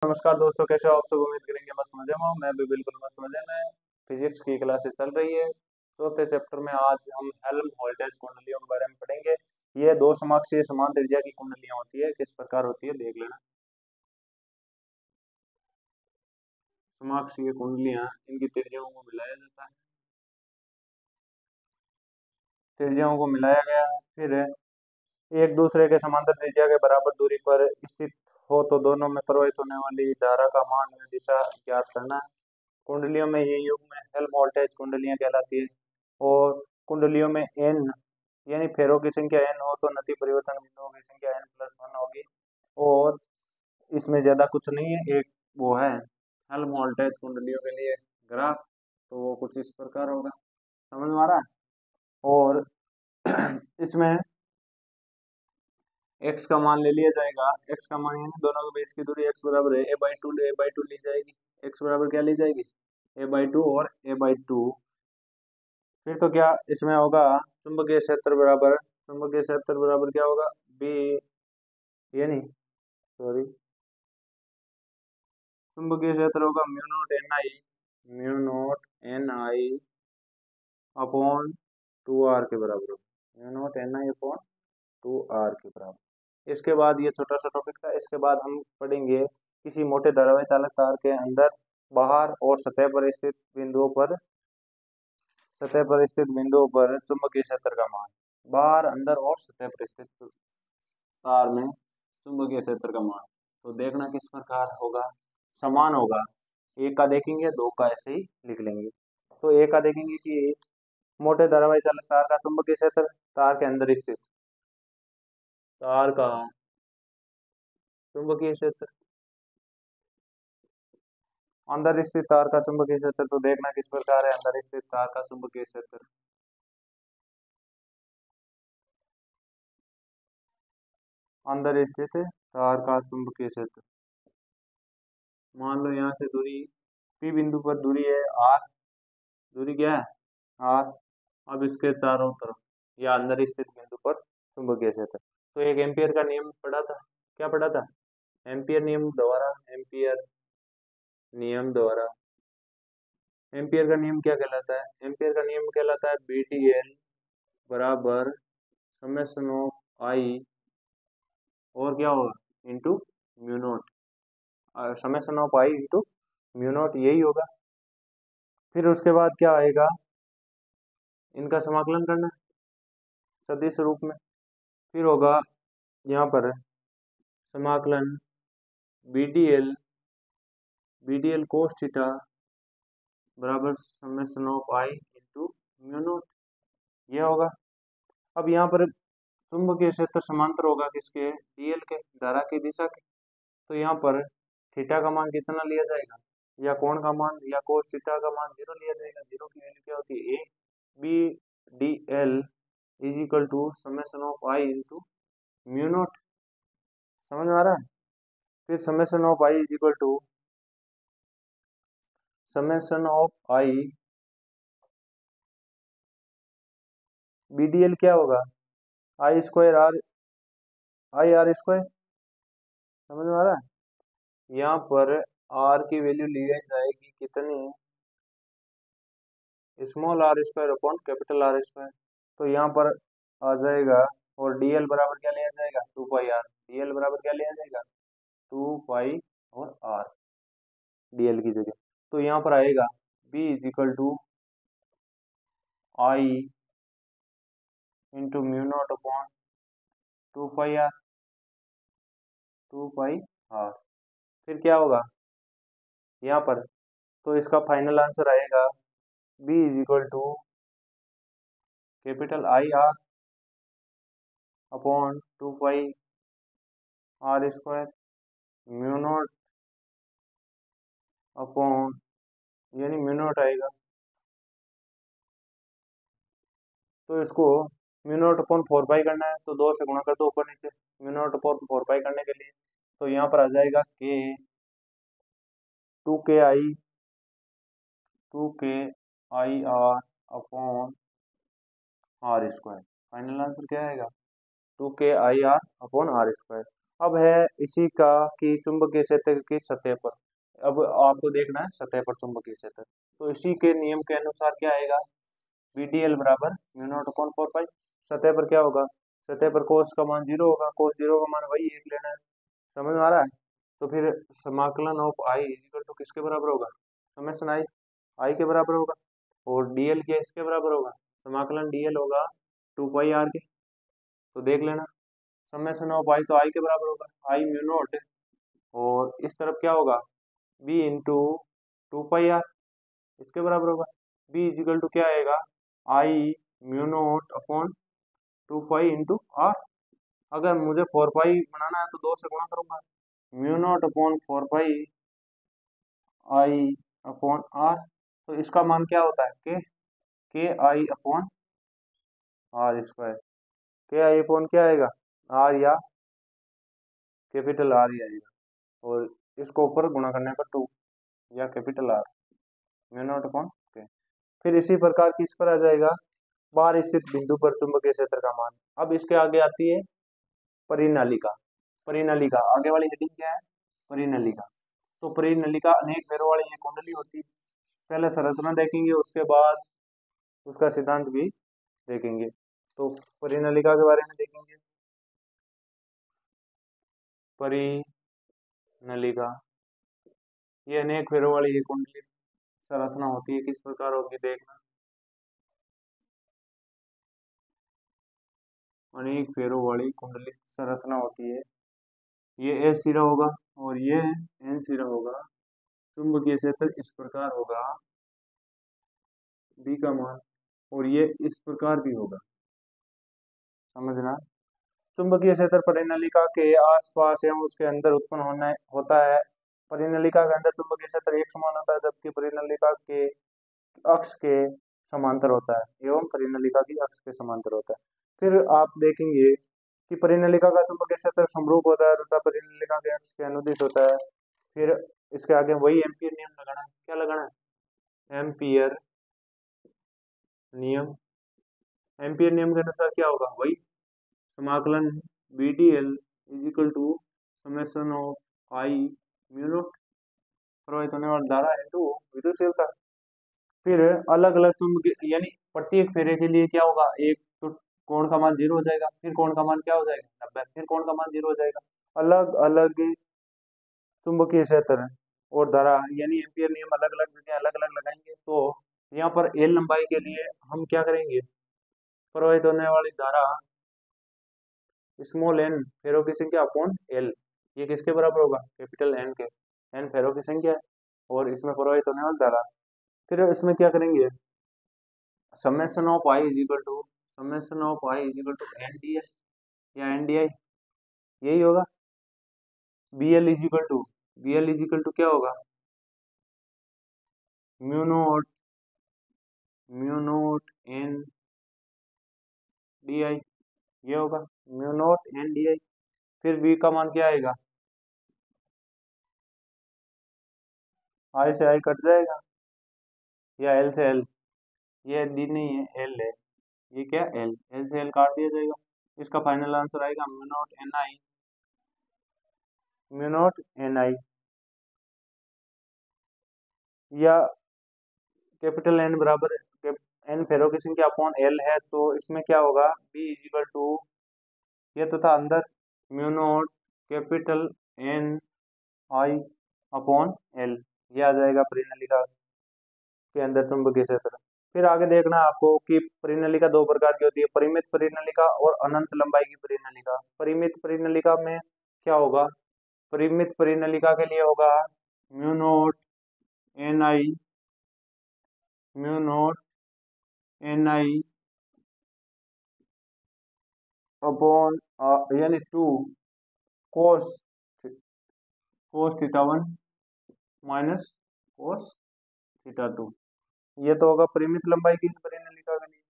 नमस्कार दोस्तों, कैसे हो आप सब। उम्मीद करेंगे मस्त मजे में हो। मैं भी बिल्कुल मस्त मजे में। फिजिक्स की क्लासेस चल रही है। चौथे चैप्टर में आज हम हेल्महोल्ट्ज कुंडलियों के बारे में पढ़ेंगे। ये दो समाक्षीय समान त्रिज्या की कुंडलियां होती है। किस प्रकार होती है देख लेना। समाक्षीय कुंडलियां, इनकी त्रिज्याओं को मिलाया जाता है। त्रिज्याओं को मिलाया गया है। फिर एक दूसरे के समांतर त्रिज्या के बराबर दूरी पर स्थित हो तो दोनों में प्रवाहित होने वाली धारा का मान व दिशा ज्ञात करना है। कुंडलियों में ये युग्म में हेल्महोल्ट्ज कुंडलियां कहलाती है। और कुंडलियों में एन यानी फेरों की संख्या एन हो तो नति परिवर्तन बिंदुओं की संख्या एन प्लस वन होगी। और इसमें ज्यादा कुछ नहीं है। एक वो है हेल्महोल्ट्ज कुंडलियों के लिए ग्राफ, तो वो कुछ इस प्रकार होगा। समझ में आ रहा है। और इसमें एक्स का मान ले लिया जाएगा। एक्स का मान यानी दोनों के बीच की दूरी एक्स बराबर है ए बाई टू ली जाएगी। एक्स बराबर क्या ली जाएगी, ए बाई टू और ए बाई टू। फिर तो क्या इसमें होगा, चुंबकीय क्षेत्र बराबर क्या होगा, बी यानी सॉरी चुंबकीय क्षेत्र होगा mu naught N I upon two R के बराबर होगा। Mu naught N I upon two R के बराबर। इसके बाद ये छोटा सा टॉपिक था। इसके बाद हम पढ़ेंगे किसी मोटे धारावाही चालक तार के अंदर, बाहर और सतह पर स्थित बिंदुओं पर चुंबकीय क्षेत्र का मान। बाहर, अंदर और सतह पर स्थित तार में चुंबकीय क्षेत्र का मान तो देखना किस प्रकार होगा, समान होगा। एक का देखेंगे, दो का ऐसे ही लिख लेंगे। तो एक का देखेंगे कि मोटे धारावाही चालक तार का चुंबकीय क्षेत्र, तार के अंदर स्थित तार का चुंबकीय क्षेत्र, अंदर स्थित तार का चुंबकीय क्षेत्र तो देखना किस प्रकार है। अंदर स्थित तार का चुंबकीय क्षेत्र, अंदर स्थित तार का चुंबकीय क्षेत्र, मान लो यहाँ से दूरी पी बिंदु पर दूरी है आर। दूरी क्या है, आर। अब इसके चारों तरफ या अंदर स्थित बिंदु पर चुंबकीय क्षेत्र। तो एक एम्पियर का नियम पढ़ा था। क्या पढ़ा था, एम्पियर नियम द्वारा एम्पियर का नियम क्या कहलाता है। एम्पियर का नियम कहलाता है BDL बराबर समेशन ऑफ आई और क्या होगा into mu not. Summation of I into mu not, यही होगा। फिर उसके बाद क्या आएगा, इनका समाकलन करना है सदिश रूप में। फिर होगा यहाँ पर समाकलन BDL कोस थीटा बराबर summation of I into mu not, ये होगा। अब यहाँ पर चुंबकीय क्षेत्र समांतर होगा किसके, DL के, धारा की दिशा के। तो यहाँ पर थीटा का मान कितना लिया जाएगा, या कोण का मान या कोस थीटा का मान 0 लिया जाएगा। 0 की वैल्यू क्या होती है, ABDL is equal to summation of I into mu naught. समझ में आ रहा है। फिर समेशन ऑफ आई BDL क्या होगा, आई स्क्वायर आर। समझ में आ रहा है। यहाँ पर आर की वैल्यू ली जाएगी कितनी, small R square upon capital R square. तो यहाँ पर आ जाएगा। और DL बराबर क्या लिया जाएगा, 2 पाई आर। DL बराबर क्या लिया जाएगा, 2 पाई और आर DL की जगह। तो यहाँ पर आएगा B is equal to I into mu naught upon 2 pi R. 2 pi R. फिर क्या होगा यहाँ पर, तो इसका फाइनल आंसर आएगा B is equal to capital I R upon 2 pi R square mu naught upon, यानी म्यू नॉट आएगा। तो इसको म्यू नॉट अपॉन 4 पाई करना है तो 2 से गुणा कर दो ऊपर नीचे। म्यू नॉट अपॉन 4 पाई करने के लिए तो यहाँ पर आ जाएगा के 2 के I R upon R square. Final answer क्या आएगा, 2 के I R upon R square. अब है इसी का कि चुंबकीय क्षेत्र की सतह पर, अब आपको देखना है सतह पर चुंबकीय क्षेत्र, तो इसी के नियम के अनुसार क्या आएगा, VdL बराबर म्यू नॉट अपॉन 4 पाई। सतह पर क्या होगा, सतह पर कोस का मान 0 होगा, कोस 0 का मान वही 1 लेना है, समझ में आ रहा है। तो फिर समाकलन ऑफ आई इक्वल टू किसके बराबर होगा, समेशन आई, आई के बराबर होगा, और डीएल क्या इसके बराबर होगा, समाकलन डीएल होगा 2 पाई आर के। तो देख लेना समेशन ऑफ आई तो आई के बराबर होगा, आई म्यू नॉट, और इस तरफ क्या होगा, बी इंटू 2 पाई आर, इसके बराबर होगा। बी इजिकल टू क्या आएगा, I mu naught upon 2 pi into R. अगर मुझे 4 पाई बनाना है तो 2 से गुणा करूंगा, mu naught upon 4 pi I upon R. तो इसका मान क्या होता है, के आई अपॉन आर स्क्वायर, के आई अपॉन क्या आएगा, आर या कैपिटल आर ही आएगा, और इसको ऊपर गुणा करने पर 2 या capital R, mu naught upon के। फिर इसी प्रकार की इस पर आ जाएगा बाहर स्थित बिंदु पर चुंबकीय क्षेत्र का मान। अब इसके आगे आती है परिनालिका। परिनालिका आगे वाली हेडिंग क्या है, परिनालिका। तो परिनालिका अनेक पैरों वाली ये कुंडली होती है। पहले संरचना देखेंगे, उसके बाद उसका सिद्धांत भी देखेंगे। तो परिनालिका के बारे में देखेंगे। परिनालिका ये अनेक फेरों वाली ये कुंडली संरचना होती है, किस प्रकार होगी देखना। अनेक फेरों वाली कुंडली संरचना होती है, ये एस सिरा होगा और ये एन सिरा होगा। चुंबकीय क्षेत्र इस प्रकार होगा, बी का मान, और ये इस प्रकार भी होगा, समझना। चुंबकीय क्षेत्र परिनालिका के आसपास एवं उसके अंदर उत्पन्न होता है। परिनालिका के अंदर चुंबकीय क्षेत्र एक समान होता है, जबकि परिनालिका के अक्ष के समांतर होता है, एवं परिनालिका की अक्ष के समांतर होता है। फिर आप देखेंगे कि परिनालिका का चुंबकीय क्षेत्र समरूप होता है तथा परिनालिका के अक्ष के अनुदिश होता है। फिर इसके आगे वही एम्पियर नियम लगाना है, क्या लगाना है, एम्पियर नियम। एम्पियर नियम के अनुसार क्या होगा, वही समाकलन VdL is equal to summation of I mu naught प्रवाहित होने वाली धारा इनटू विद्युतशीलता। फिर अलग अलग चुंबकीय यानी प्रत्येक फेरे के लिए क्या होगा, एक तो कोण का मान 0 हो जाएगा, फिर कोण का मान क्या हो जाएगा 90, फिर कोण का मान 0 हो जाएगा। अलग अलग चुंबकीय क्षेत्र और धारा यानी एम्पियर नियम अलग अलग जगह अलग अलग लगाएंगे। तो यहाँ पर एल लंबाई के लिए हम क्या करेंगे, प्रवाहित होने वाली धारा स्मॉल एन फेरों की संख्या अपॉन एल, ये किसके बराबर होगा, कैपिटल एन के, एन फेरों की संख्या है और इसमें प्रवाहित होने वाली धारा। फिर इसमें क्या करेंगे, summation of I is equal to summation of I is equal to N D I या एन डी आई, यही होगा। B L is equal to क्या होगा, mu naught N D I, ये होगा mu naught N D I. फिर B का मान क्या आएगा, आई से आई कट जाएगा या एल से एल, ये डी नहीं है एल है, ये क्या एल, एल से एल काट दिया जाएगा। इसका फाइनल आंसर आएगा म्यू नोट एन आई या कैपिटल एन बराबर एन फेरो की संख्या अपॉन एल है। तो इसमें क्या होगा, बी इज इक्वल टू ये तो था अंदर mu naught capital N I upon L, ये आ जाएगा परिनालिका के अंदर चुंबकीय क्षेत्र। फिर आगे देखना आपको कि परिनालिका दो प्रकार की होती है, परिमित परिनालिका और अनंत लंबाई की परिनालिका। परिमित परिनालिका में क्या होगा, परिमित परिनालिका के लिए होगा mu naught N I mu naught N I upon यानी 2 cos theta 1 minus cos theta 2, ये तो होगा परिमित लंबाई की परिनालिका के लिए।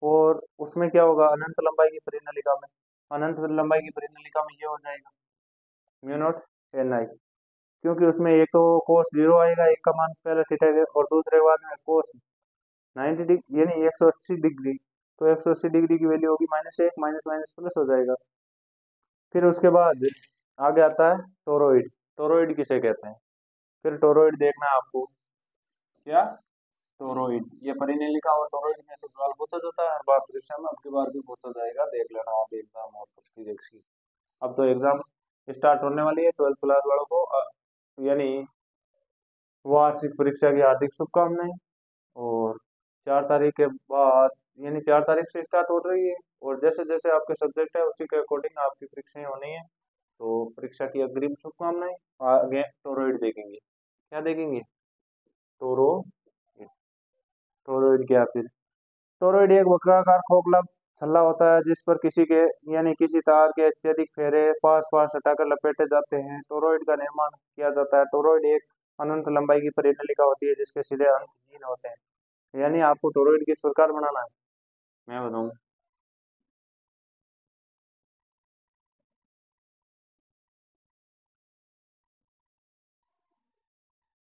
और उसमें क्या होगा, अनंत लंबाई की परिनालिका में, अनंत लंबाई की परिनालिका में ये हो जाएगा म्यू नॉट एन आई, क्योंकि उसमें एक तो कोस 0 आएगा, एक का मान पहले थीटा के और दूसरे के बाद में कोस 90 डिग्री यानी 180 डिग्री, तो 180 डिग्री की वैल्यू होगी -1, माइनस माइनस प्लस हो जाएगा। फिर उसके बाद आगे आता है टोरॉइड। टोरॉइड किसे कहते हैं? फिर टोरॉइड देखना है आपको। क्या? टोरॉइड, ये परी ने लिखा हुआ। टोरॉइड में से सवाल पूछा जाता है हर बार परीक्षा में, अब की बार भी पूछा जाएगा, देख लेना आप एग्जाम और फिजिक्स की। अब तो एग्जाम स्टार्ट होने वाली है 12th क्लास वालों को, यानी वार्षिक परीक्षा की हार्दिक शुभकामनाएं। और 4 तारीख के बाद, यानी 4 तारीख से स्टार्ट हो रही है, और जैसे जैसे आपके सब्जेक्ट है उसी के अकॉर्डिंग आपकी परीक्षाएं होनी है। तो परीक्षा की अग्रिम शुभकामनाएं। आगे टोरॉइड देखेंगे। क्या देखेंगे? टोरो टोरॉइड क्या? फिर टोरॉइड एक वक्राकार खोखला छल्ला होता है जिस पर किसी के, यानी किसी तार के अत्यधिक फेरे पास पास हटाकर लपेटे जाते हैं। टोरॉइड का निर्माण किया जाता है। टोरॉइड एक अनंत लंबाई की परिनलिका होती है जिसके सिरे अंतहीन होते हैं। यानी आपको टोरॉइड किस प्रकार बनाना है मैं बताऊं।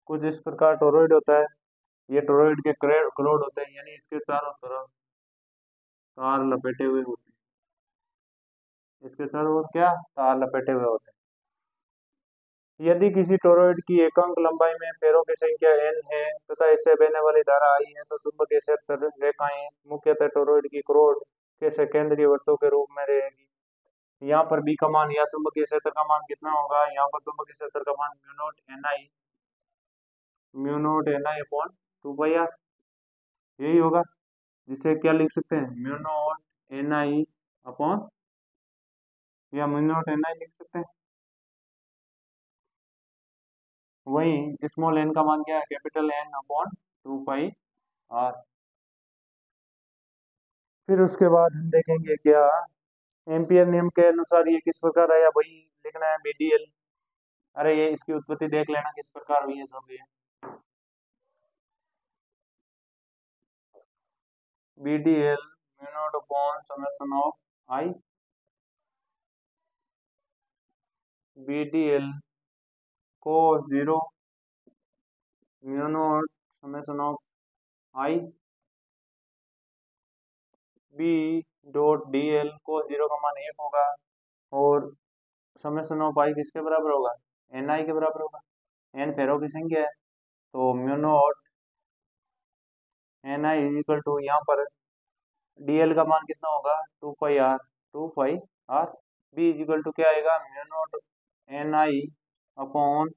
कुछ इस प्रकार टोरॉइड होता है। ये टोरॉइड के क्रोड होते हैं, यानी इसके चारों तरफ तार लपेटे हुए होते हैं। इसके चारों ओर क्या? तार लपेटे हुए होते हैं। यदि किसी टोरॉइड की एकांक लंबाई में फेरों की संख्या n है तथा इससे बहने वाली धारा I है तो चुंबकीय क्षेत्र रेखाएं मुख्यतः टोरॉइड की क्रोड के सेकेंडरी वृत्तों के रूप में रहेगी। यहाँ पर B का मान या चुंबकीय क्षेत्र का मान कितना होगा? यहाँ पर चुंबकीय क्षेत्र का मान mu naught N I upon 2 pi R, यही होगा। जिसे क्या लिख सकते हैं? Mu naught N I upon, या म्यू नोट एन आई लिख सकते हैं। वही स्मॉल n का मान क्या है? Capital N upon 2 pi R. फिर उसके बाद हम देखेंगे क्या, एम्पियर नियम के अनुसार ये किस प्रकार आया, वही लिखना है BDL। अरे ये इसकी उत्पत्ति देख लेना किस प्रकार हुई है, जो भी है। BDL mu naught upon summation of I. BDL cos 0 mu naught summation of I. B dot DL cos 0 का मान 1 होगा, और समेशन ऑफ आई किसके बराबर होगा? NI के बराबर होगा। n फेरों की संख्या है, तो mu naught NI is equal to, यहाँ पर DL का मान कितना होगा? 2 pi R. 2 pi R. B is equal to क्या आएगा? Mu naught NI upon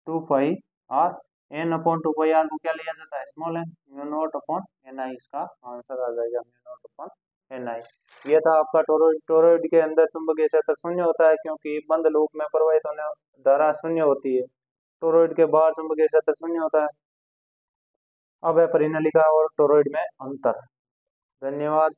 2 pi R. n upon 2 pi R को क्या लिया जाता है? Small n। Mu naught upon NI इसका आंसर आ जाएगा, म्यू नॉट अपॉन NI। ये था आपका टोरॉइड। टोरॉइड के अंदर चुंबकीय क्षेत्र शून्य होता है क्योंकि बंद लूप में प्रवाहित होने धारा शून्य होती है। टोरॉइड के बाहर चुंबकीय क्षेत्र शून्य होता है। अब है परिनलिका और टोरॉइड में अंतर। धन्यवाद।